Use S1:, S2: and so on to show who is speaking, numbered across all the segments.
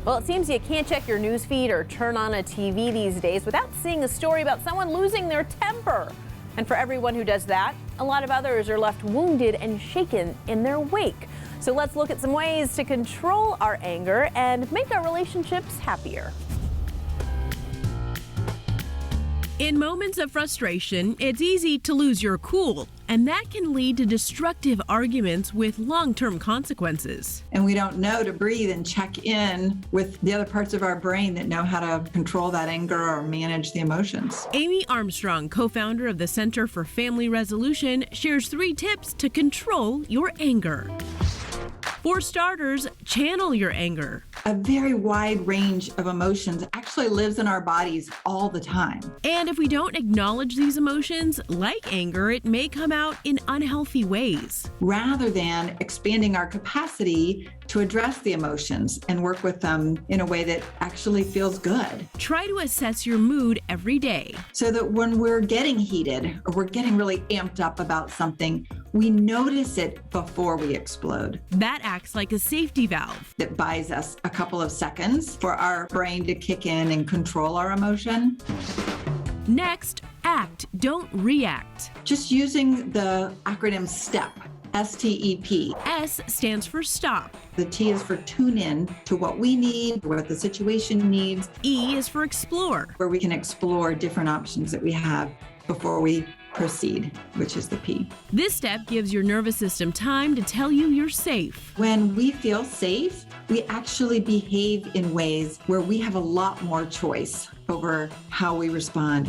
S1: Well, it seems you can't check your news feed or turn on a TV these days without seeing a story about someone losing their temper. And for everyone who does that, a lot of others are left wounded and shaken in their wake. So let's look at some ways to control our anger and make our relationships happier.
S2: In moments of frustration, it's easy to lose your cool, and that can lead to destructive arguments with long-term consequences.
S3: And we don't know to breathe and check in with the other parts of our brain that know how to control that anger or manage the emotions.
S2: Amy Armstrong, co-founder of the Center for Family Resolution, shares 3 tips to control your anger. For starters, channel your anger.
S3: A very wide range of emotions actually lives in our bodies all the time.
S2: And if we don't acknowledge these emotions, like anger, it may come out in unhealthy ways.
S3: Rather than expanding our capacity to address the emotions and work with them in a way that actually feels good.
S2: Try to assess your mood every day.
S3: So that when we're getting heated or we're getting really amped up about something, we notice it before we explode.
S2: That acts like a safety valve.
S3: That buys us a couple of seconds for our brain to kick in and control our emotion.
S2: Next, act, don't react.
S3: Just using the acronym STEP, S-T-E-P.
S2: S stands for stop.
S3: The T is for tune in to what we need, what the situation needs.
S2: E is for explore.
S3: Where we can explore different options that we have before we proceed, which is the P.
S2: This step gives your nervous system time to tell you you're safe.
S3: When we feel safe, we actually behave in ways where we have a lot more choice over how we respond.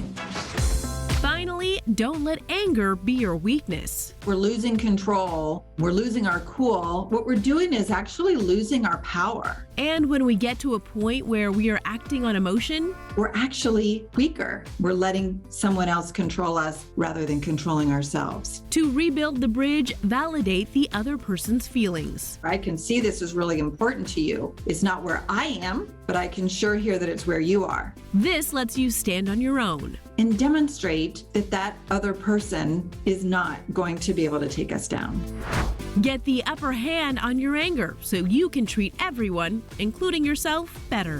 S2: Finally, don't let anger be your weakness.
S3: We're losing control. We're losing our cool. What we're doing is actually losing our power.
S2: And when we get to a point where we are acting on emotion,
S3: we're actually weaker. We're letting someone else control us rather than controlling ourselves.
S2: To rebuild the bridge, validate the other person's feelings.
S3: I can see this is really important to you. It's not where I am, but I can sure hear that it's where you are.
S2: This lets you stand on your own.
S3: And demonstrate that that other person is not going to be able to take us down.
S2: Get the upper hand on your anger so you can treat everyone, including yourself, better.